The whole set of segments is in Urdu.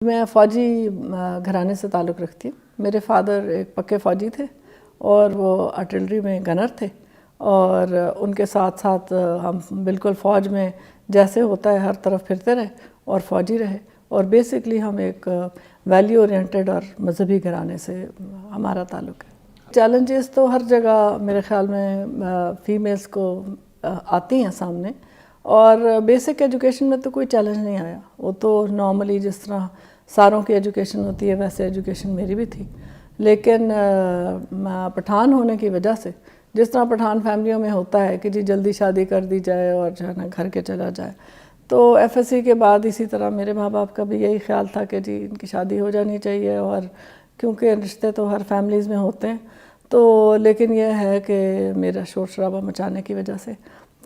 میں فوجی گھرانے سے تعلق رکھتی ہوں۔ میرے فادر ایک پکے فوجی تھے اور وہ آرٹلری میں گنر تھے، اور ان کے ساتھ ساتھ ہم بالکل فوج میں جیسے ہوتا ہے ہر طرف پھرتے رہے اور فوجی رہے، اور بیسکلی ہم ایک ویلیو اورینٹڈ اور مذہبی گھرانے سے ہمارا تعلق ہے۔ چیلنجز تو ہر جگہ میرے خیال میں فیمیلز کو آتی ہیں سامنے، اور بیسک ایجوکیشن میں تو کوئی چیلنج نہیں آیا، وہ تو نارملی جس طرح ساروں کی ایجوکیشن ہوتی ہے ویسے ایجوکیشن میری بھی تھی، لیکن پٹھان ہونے کی وجہ سے جس طرح پٹھان فیملیوں میں ہوتا ہے کہ جی جلدی شادی کر دی جائے اور جو ہے نا گھر کے چلا جائے، تو ایف ایس سی کے بعد اسی طرح میرے ماں باپ کا بھی یہی خیال تھا کہ جی ان کی شادی ہو جانی چاہیے، اور کیونکہ رشتے تو ہر فیملیز میں ہوتے ہیں، تو لیکن یہ ہے کہ میرا شور شرابہ مچانے کی وجہ سے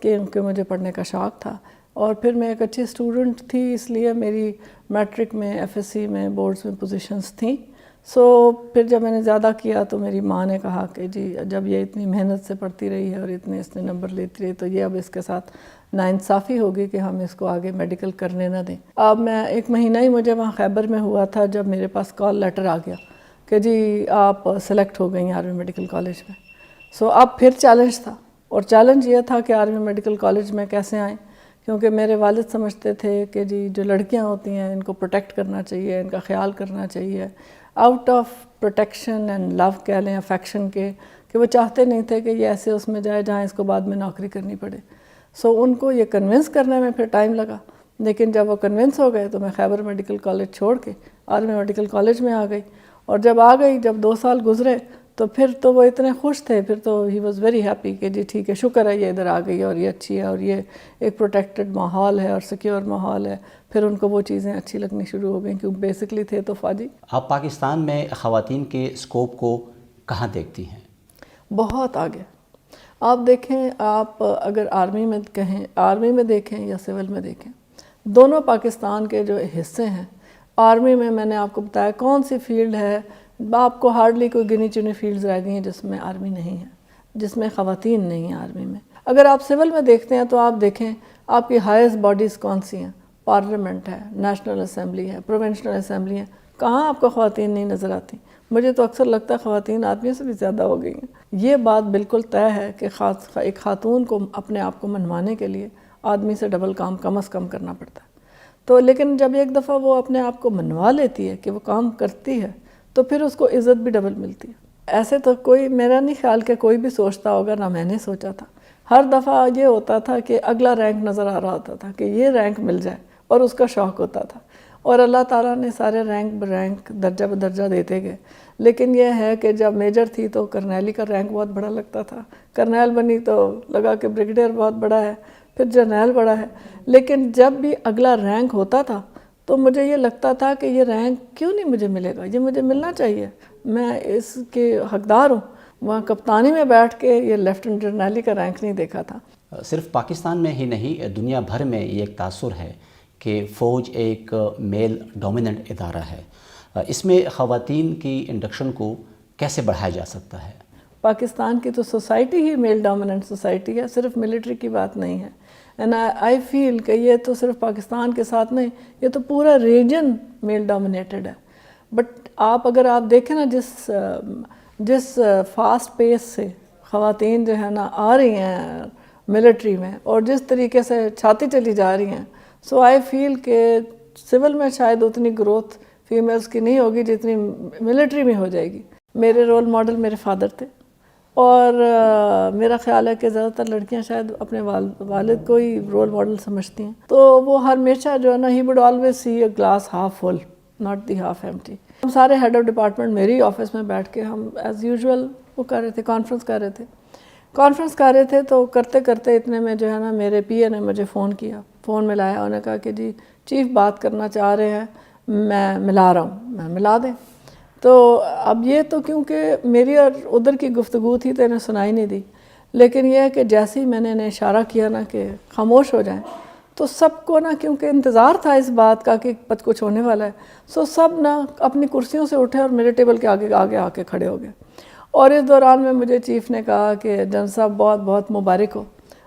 کیونکہ مجھے پڑھنے کا شوق تھا، اور پھر میں ایک اچھی اسٹوڈنٹ تھی، اس لیے میری میٹرک میں ایف ایس سی میں بورڈز میں پوزیشنز تھیں۔ پھر جب میں نے زیادہ کیا تو میری ماں نے کہا کہ جی جب یہ اتنی محنت سے پڑھتی رہی ہے اور اتنے اس نے نمبر لیتی رہی، تو یہ اب اس کے ساتھ ناانصافی ہوگی کہ ہم اس کو آگے میڈیکل کرنے نہ دیں۔ اب میں ایک مہینہ ہی مجھے وہاں خیبر میں ہوا تھا جب میرے پاس کال لیٹر آ گیا کہ جی آپ سلیکٹ ہو گئی آرمی میڈیکل کالج میں۔ اب پھر چیلنج تھا، اور چیلنج یہ تھا کہ آرمی میڈیکل کالج میں کیسے آئیں، کیونکہ میرے والد سمجھتے تھے کہ جی جو لڑکیاں ہوتی ہیں ان کو پروٹیکٹ کرنا چاہیے، ان کا خیال کرنا چاہیے، آؤٹ آف پروٹیکشن اینڈ لو کہہ لیں، افیکشن کے، کہ وہ چاہتے نہیں تھے کہ یہ ایسے اس میں جائے جہاں اس کو بعد میں نوکری کرنی پڑے۔ ان کو یہ کنونس کرنے میں پھر ٹائم لگا، لیکن جب وہ کنونس ہو گئے تو میں خیبر میڈیکل کالج چھوڑ کے آرمی میڈیکل کالج میں آ گئی، اور جب آ گئی، جب 2 سال گزرے تو پھر تو وہ اتنے خوش تھے، پھر تو ہی واز ویری ہیپی کہ جی ٹھیک ہے، شکر ہے یہ ادھر آ گئی اور یہ اچھی ہے اور یہ ایک پروٹیکٹڈ ماحول ہے اور سیکیور ماحول ہے۔ پھر ان کو وہ چیزیں اچھی لگنی شروع ہو گئیں، کیونکہ بیسکلی تھے تو فوجی۔ آپ پاکستان میں خواتین کے اسکوپ کو کہاں دیکھتی ہیں؟ بہت آگے۔ آپ دیکھیں، آپ اگر آرمی میں کہیں، آرمی میں دیکھیں یا سول میں دیکھیں، دونوں پاکستان کے جو حصے ہیں، آرمی میں نے آپ کو بتایا کون سی فیلڈ ہے، آپ کو ہارڈلی کوئی گنی چنی فیلڈز رہ گئی ہیں جس میں آرمی نہیں ہے، جس میں خواتین نہیں ہیں آرمی میں۔ اگر آپ سول میں دیکھتے ہیں تو آپ دیکھیں آپ کی ہائیسٹ باڈیز کون سی ہیں، پارلیمنٹ ہے، نیشنل اسمبلی ہے، پروونشنل اسمبلی ہے، کہاں آپ کو خواتین نہیں نظر آتی؟ مجھے تو اکثر لگتا ہے خواتین آدمیوں سے بھی زیادہ ہو گئی ہیں۔ یہ بات بالکل طے ہے کہ ایک خاتون کو اپنے آپ کو منوانے کے لیے آدمی سے ڈبل کام کم از کم کرنا پڑتا ہے، لیکن جب ایک دفعہ وہ اپنے آپ کو منوا لیتی ہے کہ وہ کام کرتی ہے تو پھر اس کو عزت بھی ڈبل ملتی ہے۔ ایسے تو کوئی، میرا نہیں خیال کہ کوئی بھی سوچتا ہوگا، نہ میں نے سوچا تھا۔ ہر دفعہ یہ ہوتا تھا کہ اگلا رینک نظر آ رہا ہوتا تھا کہ یہ رینک مل جائے، اور اس کا شوق ہوتا تھا، اور اللہ تعالیٰ نے سارے رینک برینک درجہ بدرجہ دیتے گئے، لیکن یہ ہے کہ جب میجر تھی تو کرنیلی کا رینک بہت بڑا لگتا تھا، کرنیل بنی تو لگا کہ بریگیڈیئر بہت بڑا ہے، پھر جرنیل بڑا ہے، لیکن جب بھی اگلا رینک ہوتا تھا تو مجھے یہ لگتا تھا کہ یہ رینک کیوں نہیں مجھے ملے گا، یہ مجھے ملنا چاہیے، میں اس کے حقدار ہوں۔ وہاں کپتانی میں بیٹھ کے یہ لیفٹنٹ جرنیلی کا رینک نہیں دیکھا تھا۔ صرف پاکستان میں ہی نہیں، دنیا بھر میں یہ ایک تاثر ہے کہ فوج ایک میل ڈومیننٹ ادارہ ہے۔ اس میں خواتین کی انڈکشن کو کیسے بڑھایا جا سکتا ہے؟ پاکستان کی تو سوسائٹی ہی میل ڈومیننٹ سوسائٹی ہے، صرف ملٹری کی بات نہیں ہے، اینڈ آئی فیل کہ یہ تو صرف پاکستان کے ساتھ نہیں، یہ تو پورا ریجن میل ڈومینیٹڈ ہے۔ بٹ اگر آپ دیکھیں نا جس فاسٹ پیس سے خواتین جو ہے نا آ رہی ہیں ملٹری میں، اور جس طریقے سے چھاتی چلی جا رہی ہیں، آئی فیل کہ سول میں شاید اتنی گروتھ فیمیلز کی نہیں ہوگی جتنی ملٹری میں ہو جائے گی۔ میرے رول ماڈل میرے فادر تھے، اور میرا خیال ہے کہ زیادہ تر لڑکیاں شاید اپنے والد کو ہی رول ماڈل سمجھتی ہیں، تو وہ ہمیشہ جو ہے نا، he would always see a glass half full not the half empty. ہم سارے ہیڈ آف ڈپارٹمنٹ میری آفس میں بیٹھ کے ہم ایز یوزول وہ کر رہے تھے، کانفرنس کر رہے تھے، تو کرتے کرتے اتنے میں جو ہے نا میرے پی اے نے مجھے فون کیا، فون ملایا، انہوں نے کہا کہ جی چیف بات کرنا چاہ رہے ہیں، میں ملا رہا ہوں، میں ملا دیں۔ تو اب یہ تو کیونکہ میری اور ادھر کی گفتگو تھی تو انہیں سنائی نہیں دی، لیکن یہ ہے کہ جیسے ہی میں نے انہیں اشارہ کیا نا کہ خاموش ہو جائیں، تو سب کو نا، کیونکہ انتظار تھا اس بات کا کہ کچھ ہونے والا ہے، سب نا اپنی کرسیوں سے اٹھے اور میرے ٹیبل کے آگے آ کے کھڑے ہو گئے۔ اور اس دوران میں مجھے چیف نے کہا کہ جنرل صاحب بہت بہت مبارک ہو،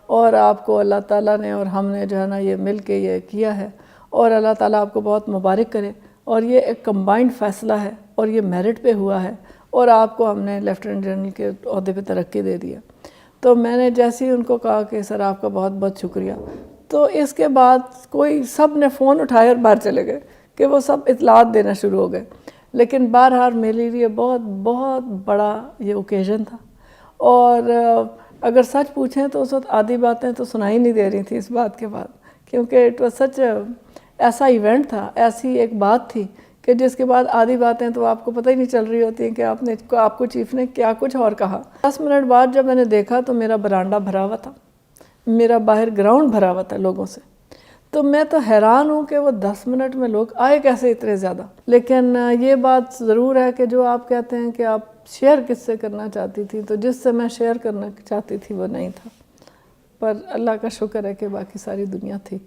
اور آپ کو اللہ تعالیٰ نے اور ہم نے جو ہے نا یہ مل کے یہ کیا ہے، اور اللہ تعالیٰ آپ کو بہت مبارک کرے، اور یہ ایک کمبائنڈ فیصلہ ہے اور یہ میرٹ پہ ہوا ہے اور آپ کو ہم نے لیفٹیننٹ جنرل کے عہدے پہ ترقی دے دیا. تو میں نے جیسے ہی ان کو کہا کہ سر آپ کا بہت بہت شکریہ، تو اس کے بعد کوئی سب نے فون اٹھائے اور باہر چلے گئے کہ وہ سب اطلاعات دینا شروع ہو گئے. لیکن بہرحال میرے لیے بہت بہت بڑا یہ اوکیزن تھا. اور اگر سچ پوچھیں تو اس وقت آدھی باتیں تو سنائی نہیں دے رہی تھیں اس بات کے بعد، کیونکہ اٹ واز سچ ایسا ایونٹ تھا، ایسی ایک بات تھی کہ جس کے بعد آدھی باتیں تو آپ کو پتہ ہی نہیں چل رہی ہوتی ہیں کہ آپ کو چیف نے کیا کچھ اور کہا. 10 منٹ بعد جب میں نے دیکھا تو میرا برانڈا بھرا ہوا تھا، میرا باہر گراؤنڈ بھرا ہوا تھا لوگوں سے. تو میں تو حیران ہوں کہ وہ 10 منٹ میں لوگ آئے کیسے اتنے زیادہ. لیکن یہ بات ضرور ہے کہ جو آپ کہتے ہیں کہ آپ شیئر کس سے کرنا چاہتی تھی، تو جس سے میں شیئر کرنا چاہتی تھی وہ نہیں تھا، پر اللہ کا شکر ہے کہ باقی ساری دنیا تھی.